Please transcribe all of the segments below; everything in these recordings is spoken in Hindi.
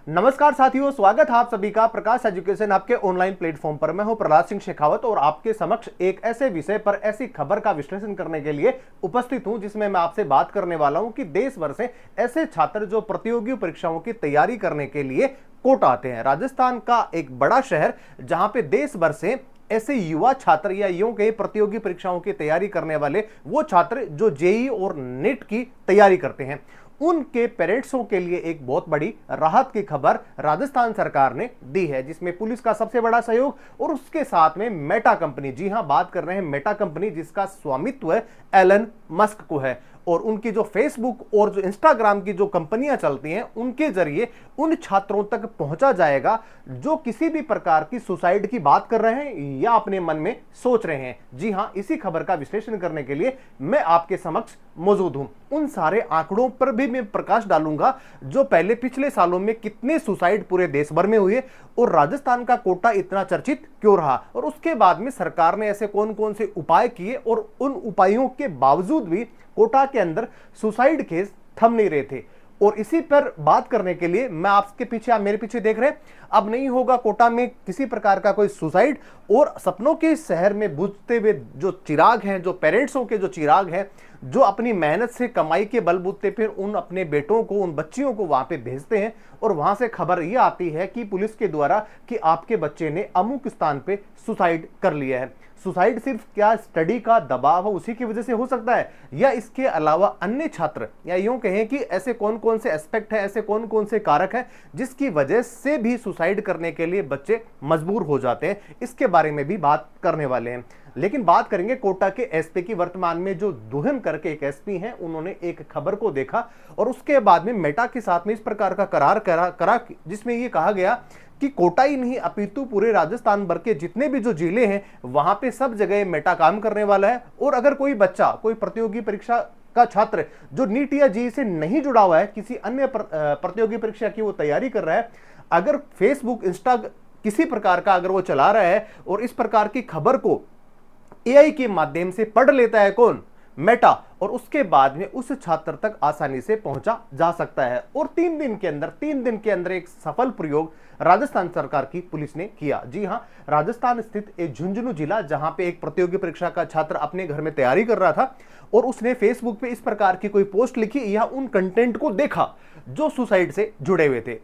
नमस्कार साथियों, स्वागत है आप सभी का प्रकाश एजुकेशन आपके ऑनलाइन प्लेटफॉर्म पर। मैं हूं प्रहलाद सिंह शेखावत और आपके समक्ष एक ऐसे विषय पर ऐसी खबर का विश्लेषण करने के लिए उपस्थित हूं जिसमें मैं आपसे बात करने वाला हूं कि देश भर से ऐसे छात्र जो प्रतियोगी परीक्षाओं की तैयारी करने के लिए कोटा आते हैं। राजस्थान का एक बड़ा शहर जहां पे देश भर से ऐसे युवा छात्र या यूं कहीं प्रतियोगी परीक्षाओं की तैयारी करने वाले वो छात्र जो जेईई और नीट की तैयारी करते हैं, उनके पेरेंट्सों के लिए एक बहुत बड़ी राहत की खबर राजस्थान सरकार ने दी है, जिसमें पुलिस का सबसे बड़ा सहयोग और उसके साथ में मेटा कंपनी, जी हां बात कर रहे हैं मेटा कंपनी जिसका स्वामित्व एलन मस्क को है, और उनकी जो फेसबुक और जो इंस्टाग्राम की जो कंपनियां चलती हैं उनके जरिए उन छात्रों तक पहुंचा जाएगा जो किसी भी प्रकार की सुसाइड की बात कर रहे हैं या अपने मन में सोच रहे हैं। जी हां, इसी खबर का विश्लेषण करने के लिए मैं आपके समक्ष मौजूद हूं। उन सारे आंकड़ों पर भी मैं प्रकाश डालूंगा जो पहले पिछले सालों में कितने सुसाइड पूरे देश भर में हुए और राजस्थान का कोटा इतना चर्चित क्यों रहा, और उसके बाद में सरकार ने ऐसे कौन कौन से उपाय किए और उन उपायों के बावजूद भी कोटा के अंदर सुसाइड केस थम नहीं रहे थे। और इसी पर बात करने के लिए मैं आपके पीछे, आप मेरे पीछे देख रहे हैं, अब नहीं होगा कोटा में किसी प्रकार का कोई सुसाइड। और सपनों के शहर में बुझते हुए जो चिराग हैं, जो पेरेंट्सों के जो चिराग हैं, जो अपनी मेहनत से कमाई के बलबूते फिर उन अपने बेटों को, उन बच्चियों को वहां पे भेजते हैं और वहां से खबर यह आती है कि पुलिस के द्वारा कि आपके बच्चे ने अमुक स्थान पे सुसाइड कर लिया है। सुसाइड सिर्फ क्या स्टडी का दबाव है उसी की वजह से हो सकता है, या इसके अलावा अन्य छात्र, या यूं कहें कि ऐसे कौन कौन से एस्पेक्ट हैं, ऐसे कौन कौन से कारक हैं जिसकी वजह से भी सुसाइड करने के लिए बच्चे मजबूर हो जाते हैं, इसके बारे में भी बात करने वाले हैं। लेकिन बात करेंगे कोटा के एसपी की। वर्तमान में जो दुहन करके एक एसपी हैं, उन्होंने एक खबर को देखा और उसके बाद में मेटा के साथ में इस प्रकार का करार करा जिसमें यह कहा गया कि कोटा ही नहीं अपितु पूरे राजस्थान भर के जितने भी जो जिले हैं वहां पे सब जगह मेटा काम करने वाला है। और अगर कोई बच्चा, कोई प्रतियोगी परीक्षा का छात्र जो नीट या जेईई से नहीं जुड़ा हुआ है, किसी अन्य प्रतियोगी परीक्षा की वो तैयारी कर रहा है, अगर फेसबुक, इंस्टा किसी प्रकार का अगर वो चला रहा है और इस प्रकार की खबर को एआई के माध्यम से पढ़ लेता है, कौन? मेटा, और उसके बाद में उस छात्र तक आसानी से पहुंचा जा सकता है। और 3 दिन के अंदर एक सफल प्रयोग राजस्थान सरकार की पुलिस ने किया। जी हां, राजस्थान स्थित एक झुंझुनू जिला, जहां पे एक प्रतियोगी परीक्षा का छात्र अपने घर में तैयारी कर रहा था और उसने फेसबुक पे इस प्रकार की कोई पोस्ट लिखी या उन कंटेंट को देखा जो सुसाइड से जुड़े हुए थे,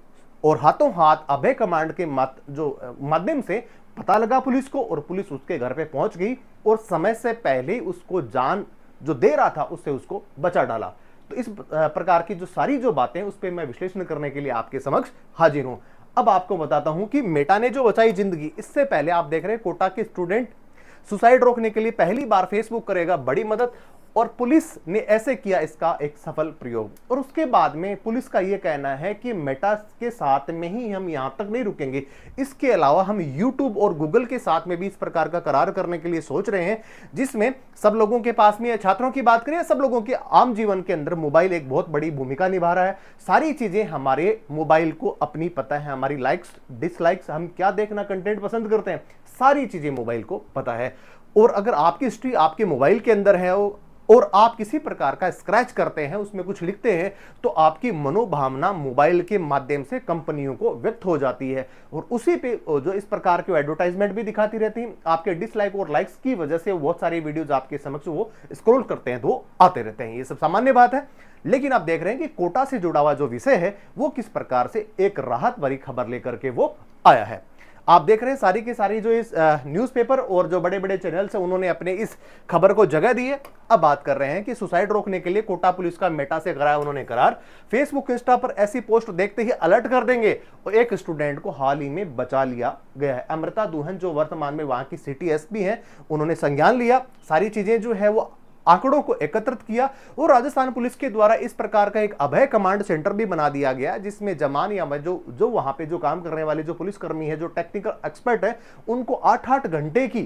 और हाथों हाथ अभय कमांड के माध्यम से पता लगा पुलिस को, और पुलिस उसके घर पे पहुंच गई और समय से पहले उसको जान जो दे रहा था उससे उसको बचा डाला। तो इस प्रकार की जो सारी जो बातें उस पर मैं विश्लेषण करने के लिए आपके समक्ष हाजिर हूं। अब आपको बताता हूं कि मेटा ने जो बचाई जिंदगी, इससे पहले आप देख रहे हैं कोटा के स्टूडेंट सुसाइड रोकने के लिए पहली बार फेसबुक करेगा बड़ी मदद, और पुलिस ने ऐसे किया इसका एक सफल प्रयोग। और उसके बाद में पुलिस का यह कहना है कि मेटा के साथ में ही हम यहां तक नहीं रुकेंगे, इसके अलावा हम यूट्यूब और गूगल के साथ में भी इस प्रकार का करार करने के लिए सोच रहे हैं, जिसमें सब लोगों के पास में, छात्रों की बात करें, सब लोगों के आम जीवन के अंदर मोबाइल एक बहुत बड़ी भूमिका निभा रहा है। सारी चीजें हमारे मोबाइल को अपनी पता है, हमारी लाइक्स, डिसलाइक्स, हम क्या देखना कंटेंट पसंद करते हैं, सारी चीजें मोबाइल को पता है। और अगर आपकी हिस्ट्री आपके मोबाइल के अंदर है और आप किसी प्रकार का स्क्रैच करते हैं, उसमें कुछ लिखते हैं, तो आपकी मनोभावना मोबाइल के माध्यम से कंपनियों को व्यक्त हो जाती है, और उसी पे जो इस प्रकार की एडवर्टाइजमेंट भी दिखाती रहती हैं। आपके डिसलाइक और लाइक्स की वजह से बहुत सारी वीडियोज आपके समक्ष वो स्क्रॉल करते हैं तो वो आते रहते हैं, ये सब सामान्य बात है। लेकिन आप देख रहे हैं कि कोटा से जुड़ा हुआ जो विषय है वो किस प्रकार से एक राहत भरी खबर लेकर के वो आया है। आप देख रहे हैं सारी की सारी जो इस न्यूज़पेपर और जो बड़े बड़े चैनल्स हैं उन्होंने अपने इस खबर को जगह दी है। अब बात कर रहे हैं कि सुसाइड रोकने के लिए कोटा पुलिस का मेटा से कराया उन्होंने करार। फेसबुक, इंस्टा पर ऐसी पोस्ट देखते ही अलर्ट कर देंगे, और एक स्टूडेंट को हाल ही में बचा लिया गया है। अमृता दुहन जो वर्तमान में वहां की सिटी एसपी हैं, उन्होंने संज्ञान लिया, सारी चीजें जो है वो आंकड़ों को एकत्रित किया, और राजस्थान पुलिस के द्वारा इस प्रकार का एक अभय कमांड सेंटर भी बना दिया गया, जिसमें जवान या जो वहां पे जो काम करने वाले जो पुलिसकर्मी है, जो टेक्निकल एक्सपर्ट है, उनको 8-8 घंटे की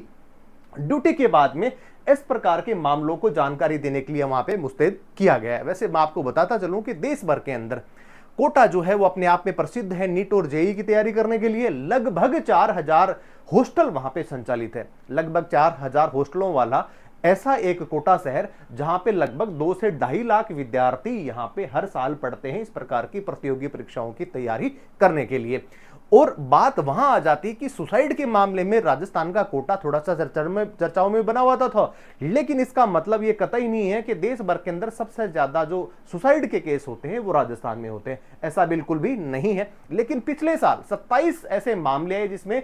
ड्यूटी के बाद में इस प्रकार के मामलों को जानकारी देने के लिए वहां पे मुस्तैद किया गया है। वैसे मैं आपको बताता चलूं कि देश भर के अंदर कोटा जो है वो अपने आप में प्रसिद्ध है नीट और जेईई की तैयारी करने के लिए। लगभग 4000 हॉस्टल वहां पे संचालित है। लगभग 4000 हॉस्टलों वाला ऐसा एक कोटा शहर जहां पे लगभग 2 से 2.5 लाख विद्यार्थी यहां पे हर साल पढ़ते हैं इस प्रकार की प्रतियोगी परीक्षाओं की तैयारी करने के लिए। और बात वहां आ जाती कि सुसाइड के मामले में राजस्थान का कोटा थोड़ा सा चर्चाओं में बना हुआ था, लेकिन इसका मतलब यह कतई नहीं है कि देश भर के अंदर सबसे ज्यादा जो सुसाइड के केस होते हैं वो राजस्थान में होते हैं, ऐसा बिल्कुल भी नहीं है। लेकिन पिछले साल 27 ऐसे मामले हैं जिसमें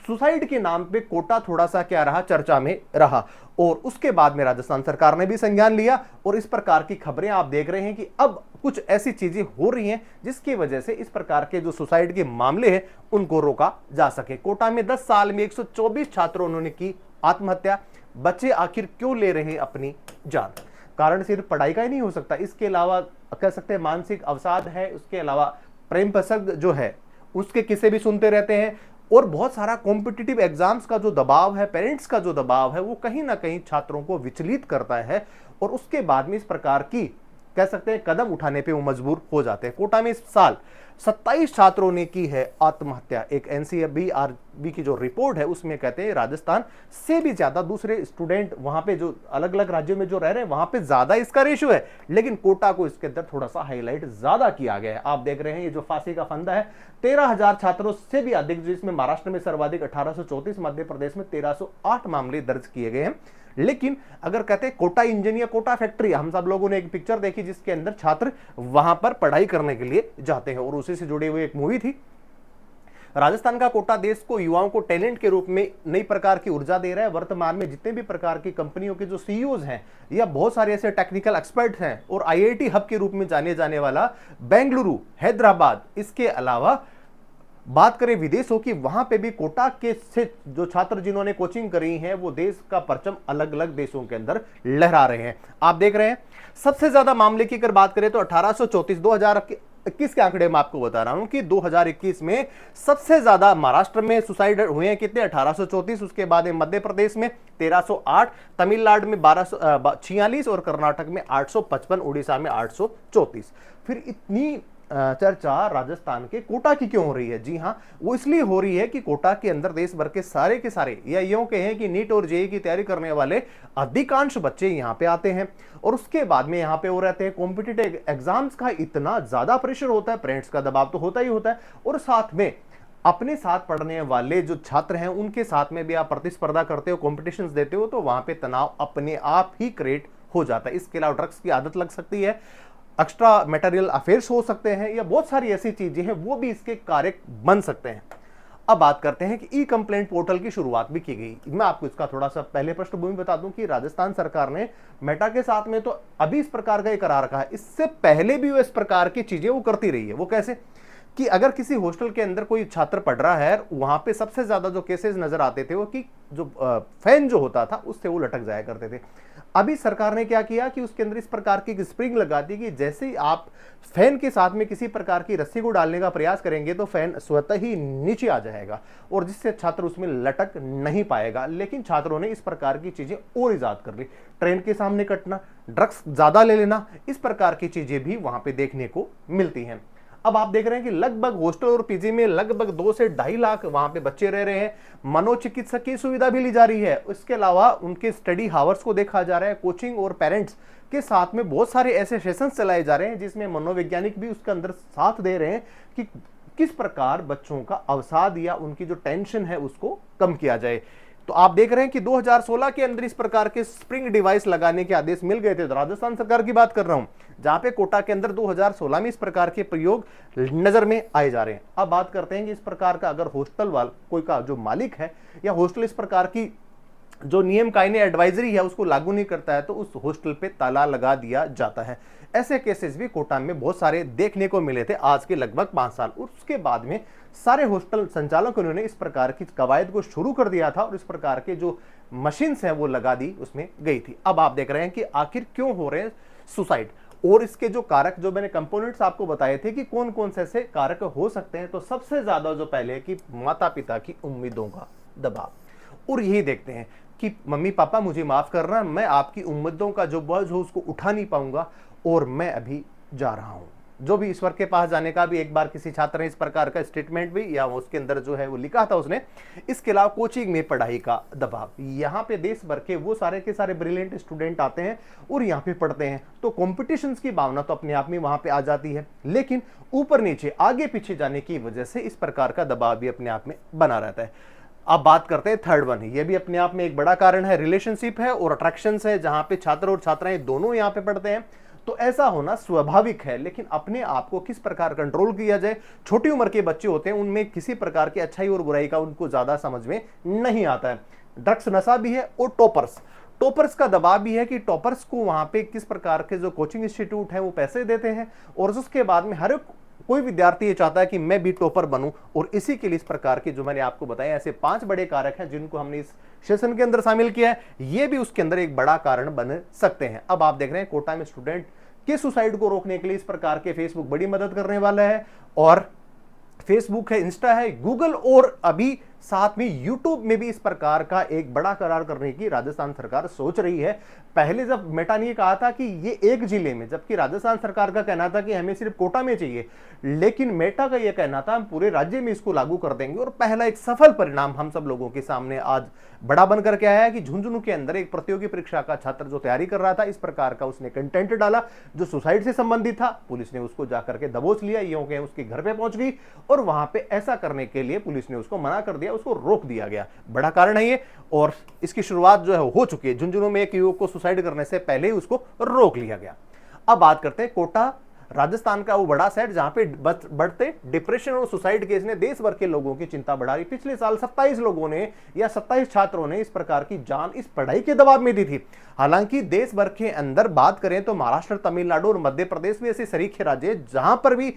सुसाइड के नाम पे कोटा थोड़ा सा क्या रहा, चर्चा में रहा। और उसके बाद में राजस्थान सरकार ने भी संज्ञान लिया और इस प्रकार की खबरें आप देख रहे हैं कि अब कुछ ऐसी चीजें हो रही हैं जिसकी वजह से इस प्रकार के जो सुसाइड के मामले हैं उनको रोका जा सके। कोटा में 10 साल में 124 छात्रों उन्होंने की आत्महत्या। बच्चे आखिर क्यों ले रहे हैं अपनी जान? कारण सिर्फ पढ़ाई का ही नहीं हो सकता, इसके अलावा कह सकते हैं मानसिक अवसाद है, उसके अलावा प्रेम प्रसंग जो है उसके किस्से भी सुनते रहते हैं, और बहुत सारा कॉम्पिटिटिव एग्जाम्स का जो दबाव है, पेरेंट्स का जो दबाव है, वो कहीं ना कहीं छात्रों को विचलित करता है और उसके बाद में इस प्रकार की कह सकते हैं कदम उठाने पे वो मजबूर हो जाते हैं। कोटा में इस साल 27 छात्रों ने की है आत्महत्या। एक एनसीआरबी की जो रिपोर्ट है उसमें कहते हैं राजस्थान से भी ज्यादा दूसरे स्टूडेंट वहां पे जो अलग अलग राज्यों में जो रह रहे हैं वहां पे ज्यादा इसका रेशियो है, लेकिन कोटा को इसके अंदर थोड़ा सा हाईलाइट ज्यादा किया गया है। आप देख रहे हैं ये जो फांसी का फंदा है 13,000 छात्रों से भी अधिक, जिसमें महाराष्ट्र में सर्वाधिक 1834, मध्य प्रदेश में 1308 मामले दर्ज किए गए हैं। लेकिन अगर कहते हैं कोटा इंजन या कोटा फैक्ट्री, हम सब लोगों ने एक पिक्चर देखी जिसके अंदर छात्र वहां पर पढ़ाई करने के लिए जाते हैं और उसी से जुड़ी हुई एक मूवी थी। राजस्थान का कोटा देश को युवाओं को टैलेंट के रूप में नई प्रकार की ऊर्जा दे रहा है। वर्तमान में जितने भी प्रकार की कंपनियों के जो सीईओज हैं या बहुत सारे ऐसे टेक्निकल एक्सपर्ट हैं और आईआईटी हब के रूप में जाने जाने वाला बेंगलुरु, हैदराबाद, इसके अलावा बात करें विदेशों की, वहां पे भी कोटा के से जो छात्र जिन्होंने कोचिंग करी है वो देश का परचम अलग अलग देशों के अंदर लहरा रहे हैं। आप देख रहे हैं सबसे ज्यादा मामले की अगर बात करें तो 1834, 2021 के आंकड़े मैं आपको बता रहा हूं कि 2021 में सबसे ज्यादा महाराष्ट्र में सुसाइड हुए हैं कितने, 1834। उसके बाद मध्य प्रदेश में 1308, तमिलनाडु में 1246 और कर्नाटक में 855, उड़ीसा में 834। फिर इतनी चर्चा राजस्थान के कोटा की क्यों हो रही है? जी हां, वो इसलिए हो रही है कि कोटा के अंदर देश भर के सारे या यूं कहें कि नीट और जेईई की तैयारी करने वाले अधिकांश बच्चे यहां पे आते हैं और उसके बाद में यहां पे वो रहते हैं। कॉम्पिटिटिव एग्जाम्स का इतना ज्यादा प्रेशर होता है, पेरेंट्स का दबाव तो होता ही होता है, और साथ में अपने साथ पढ़ने वाले जो छात्र हैं उनके साथ में भी आप प्रतिस्पर्धा करते हो, कॉम्पिटिशन्स देते हो, तो वहां पे तनाव अपने आप ही क्रिएट हो जाता है। इसके अलावा ड्रग्स की आदत लग सकती है, एक्स्ट्रा मटेरियल अफेयर्स हो सकते हैं, या बहुत सारी ऐसी चीजें हैं वो भी इसके कारक बन सकते हैं। अब बात करते हैं कि ई कंप्लेंट पोर्टल की शुरुआत भी की गई। मैं आपको इसका थोड़ा सा पहले पृष्ठभूमि बता दूं कि राजस्थान सरकार ने मेटा के साथ में तो अभी इस प्रकार का एक करार रखा है, इससे पहले भी वो इस प्रकार की चीजें वो करती रही है। वो कैसे कि अगर किसी हॉस्टल के अंदर कोई छात्र पढ़ रहा है, वहां पे सबसे ज्यादा जो केसेस नजर आते थे वो कि जो फैन जो होता था उससे वो लटक जाया करते थे। अभी सरकार ने क्या किया कि उसके अंदर इस प्रकार की स्प्रिंग लगा दी कि जैसे ही आप फैन के साथ में किसी प्रकार की रस्सी को डालने का प्रयास करेंगे तो फैन स्वतः ही नीचे आ जाएगा और जिससे छात्र उसमें लटक नहीं पाएगा। लेकिन छात्रों ने इस प्रकार की चीजें और इजाद कर ली, ट्रेन के सामने कटना, ड्रग्स ज्यादा ले लेना, इस प्रकार की चीजें भी वहां पे देखने को मिलती हैं। अब आप देख रहे हैं कि लगभग हॉस्टल और पीजी में लगभग 2 से 2.5 लाख वहां पे बच्चे रह रहे हैं। मनोचिकित्सक की सुविधा भी ली जा रही है, इसके अलावा उनके स्टडी हावर्स को देखा जा रहा है। कोचिंग और पेरेंट्स के साथ में बहुत सारे ऐसे सेशंस चलाए जा रहे हैं जिसमें मनोवैज्ञानिक भी उसके अंदर साथ दे रहे हैं कि किस प्रकार बच्चों का अवसाद या उनकी जो टेंशन है उसको कम किया जाए। तो आप देख रहे हैं कि 2016 के अंदर इस प्रकार के स्प्रिंग डिवाइस लगाने के आदेश मिल गए थे। तो राजस्थान सरकार की बात कर रहा हूं जहां पे कोटा के अंदर 2016 में इस प्रकार के प्रयोग नजर में आए जा रहे हैं। अब बात करते हैं कि इस प्रकार का अगर हॉस्टल वाला कोई का जो मालिक है या हॉस्टल इस प्रकार की जो नियम कायदे एडवाइजरी है उसको लागू नहीं करता है तो उस हॉस्टल पे ताला लगा दिया जाता है। ऐसे केसेस भी कोटा में बहुत सारे देखने को मिले थे आज के लगभग 5 साल। उसके बाद में सारे हॉस्टल संचालकों ने इस प्रकार की कवायद को शुरू कर दिया था और इस प्रकार के जो मशीन्स हैं वो लगा दी उसमें गई थी। अब आप देख रहे हैं कि आखिर क्यों हो रहे हैं सुसाइड और इसके जो कारक जो मैंने कंपोनेंट्स आपको बताए थे कि कौन कौन से ऐसे कारक हो सकते हैं। तो सबसे ज्यादा जो पहले है कि माता पिता की उम्मीदों का दबाव, और यही देखते हैं कि मम्मी पापा मुझे माफ करना, मैं आपकी उम्मीदों का जो बोझ हो उसको उठा नहीं पाऊंगा और मैं अभी जा रहा हूं। जो भी ईश्वर के पास जाने का भी एक बार किसी छात्र ने इस प्रकार का स्टेटमेंट भी या उसके अंदर जो है वो लिखा था उसने। इसके अलावा कोचिंग में पढ़ाई का दबाव, यहाँ पे देश भर के वो सारे के सारे ब्रिलियंट स्टूडेंट आते हैं और यहाँ पे पढ़ते हैं, तो कॉम्पिटिशन की भावना तो अपने आप में वहां पे आ जाती है, लेकिन ऊपर नीचे आगे पीछे जाने की वजह से इस प्रकार का दबाव भी अपने आप में बना रहता है। अब बात करते हैं थर्ड वन, ये भी अपने आप में एक बड़ा कारण है, रिलेशनशिप है और अट्रैक्शंस है, जहां पे छात्र और छात्राएं दोनों यहां पे पढ़ते हैं। तो ऐसा होना स्वाभाविक है, लेकिन अपने आप को किस प्रकार कंट्रोल किया जाए। छोटी उम्र के बच्चे होते हैं, उनमें किसी प्रकार की अच्छाई और बुराई का उनको ज्यादा समझ में नहीं आता है। ड्रग्स नशा भी है और टॉपर्स का दबाव भी है कि टॉपर्स को वहां पे किस प्रकार के जो कोचिंग इंस्टीट्यूट है वो पैसे देते हैं, और उसके बाद में हर कोई विद्यार्थी ये चाहता है कि मैं भी टॉपर बनूं, और इसी के लिए इस प्रकार के जो मैंने आपको बताया ऐसे 5 बड़े कारक हैं जिनको हमने इस सेशन के अंदर शामिल किया है, ये भी उसके अंदर एक बड़ा कारण बन सकते हैं। अब आप देख रहे हैं कोटा में स्टूडेंट के सुसाइड को रोकने के लिए इस प्रकार के फेसबुक बड़ी मदद करने वाला है, और फेसबुक है, इंस्टा है, गूगल और अभी साथ में यूट्यूब में भी इस प्रकार का एक बड़ा करार करने की राजस्थान सरकार सोच रही है। पहले जब मेटा ने कहा था कि ये एक जिले में, जबकि राजस्थान सरकार का कहना था कि हमें सिर्फ कोटा में चाहिए, लेकिन मेटा का यह कहना था हम पूरे राज्य में इसको लागू कर देंगे। और पहला एक सफल परिणाम हम सब लोगों के सामने आज बड़ा बनकर के आया है कि झुंझुनू के अंदर एक प्रतियोगी परीक्षा का छात्र जो तैयारी कर रहा था, इस प्रकार का उसने कंटेंट डाला जो सुसाइड से संबंधित था। पुलिस ने उसको जाकर के दबोच लिया, यूं कहें उसके घर पे पहुंच गई, और वहां पे ऐसा करने के लिए पुलिस ने उसको मना कर दिया, उसको रोक दिया गया। बड़ा कारण है ये, और इसकी शुरुआत जो है हो चुकी है। झुंझुनू में एक युवक को सुसाइड करने से पहले ही उसको रोक लिया गया। अब बात करते हैं कोटा, राजस्थान का वो बड़ा शहर जहां पे बढ़ते डिप्रेशन और सुसाइड केस ने देश भर के लोगों की चिंता बढ़ा रही। पिछले साल 27 लोगों ने या 27 छात्रों ने इस प्रकार की जान इस पढ़ाई के दबाव में दी थी। हालांकि देश भर के अंदर बात करें तो महाराष्ट्र, तमिलनाडु और मध्य प्रदेश भी ऐसे शरीक राज्य जहां पर भी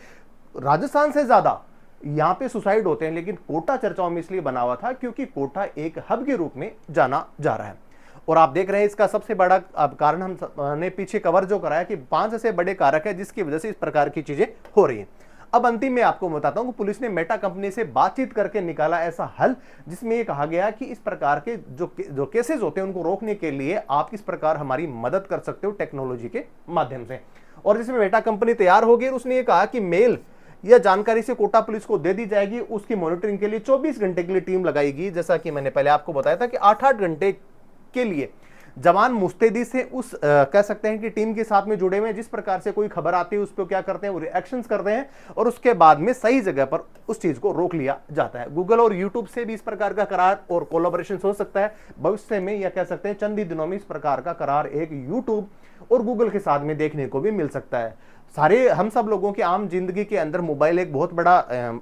राजस्थान से ज्यादा यहां पे सुसाइड होते हैं, लेकिन कोटा चर्चाओं में इसलिए बना हुआ था क्योंकि कोटा एक हब के रूप में जाना जा रहा है। और आप देख रहे हैं इसका सबसे बड़ा कारण हमने पीछे कवर जो कराया कि 5 ऐसे बड़े कारक है जिसकी वजह से इस प्रकार की चीजें हो रही हैं। अब अंतिम में आपको बताता हूं कि पुलिस ने मेटा कंपनी से बातचीत करके निकाला ऐसा हल, जिसमें ये कहा गया कि इस प्रकार के जो केसेस होते हैं उनको रोकने के लिए आप इस प्रकार हमारी मदद कर सकते हो टेक्नोलॉजी के माध्यम से। और जिसमें मेटा कंपनी तैयार होगी, और उसने ये कहा कि मेल यह जानकारी से कोटा पुलिस को दे दी जाएगी। उसकी मॉनिटरिंग के लिए 24 घंटे के लिए टीम लगाएगी। जैसा कि मैंने पहले आपको बताया था कि 8-8 घंटे के लिए जवान मुस्तैदी से उस कह सकते हैं कि टीम के साथ में जुड़े हुए हैं। जिस प्रकार से कोई खबर आती है उस पर क्या करते हैं, वो रिएक्शंस करते हैं, और उसके बाद में सही जगह पर उस चीज को रोक लिया जाता है। गूगल और यूट्यूब से भी इस प्रकार का करार और कोलैबोरेशन हो सकता है भविष्य में, या कह सकते हैं चंद ही दिनों में इस प्रकार का करार एक यूट्यूब और गूगल के साथ में देखने को भी मिल सकता है। सारे हम सब लोगों की आम जिंदगी के अंदर मोबाइल एक बहुत बड़ा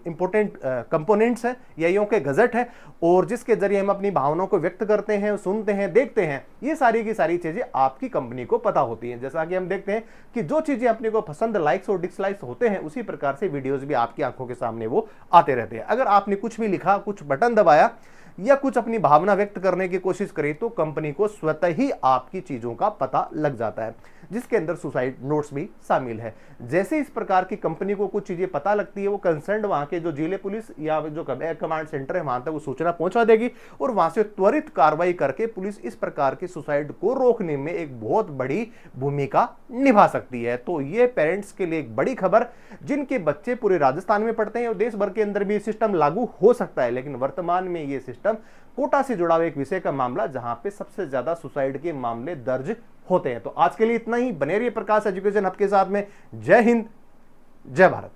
इंपॉर्टेंट कंपोनेंट्स है, या के गजट है, और जिसके जरिए हम अपनी भावनाओं को व्यक्त करते हैं, सुनते हैं, देखते हैं। ये सारी की सारी चीजें आपकी कंपनी को पता होती हैं। जैसा कि हम देखते हैं कि जो चीजें अपने को पसंद, लाइक्स और डिसलाइक्स होते हैं, उसी प्रकार से वीडियोज भी आपकी आंखों के सामने वो आते रहते हैं। अगर आपने कुछ भी लिखा, कुछ बटन दबाया या कुछ अपनी भावना व्यक्त करने की कोशिश करी, तो कंपनी को स्वतः ही आपकी चीजों का पता लग जाता है, जिसके अंदर सुसाइड नोट्स भी शामिल है। जैसे इस प्रकार की कंपनी को कुछ चीजें पता लगती है, वो कंसर्न वहां के जो जिले पुलिस या जो कमांड सेंटर है वहां तक वो सूचना पहुंचा देगी, और वहां से त्वरित कार्रवाई करके पुलिस इस प्रकार के सुसाइड को रोकने में एक बहुत बड़ी भूमिका निभा सकती है। तो ये पेरेंट्स के लिए एक बड़ी खबर, जिनके बच्चे पूरे राजस्थान में पढ़ते हैं और देश भर के अंदर भी सिस्टम लागू हो सकता है, लेकिन वर्तमान में ये सिस्टम कोटा से जुड़ा हुआ एक विषय का मामला जहां पे सबसे ज्यादा सुसाइड के मामले दर्ज होते हैं। तो आज के लिए इतना ही। बने रहिए प्रकाश एजुकेशन हब के साथ में। जय हिंद, जय भारत।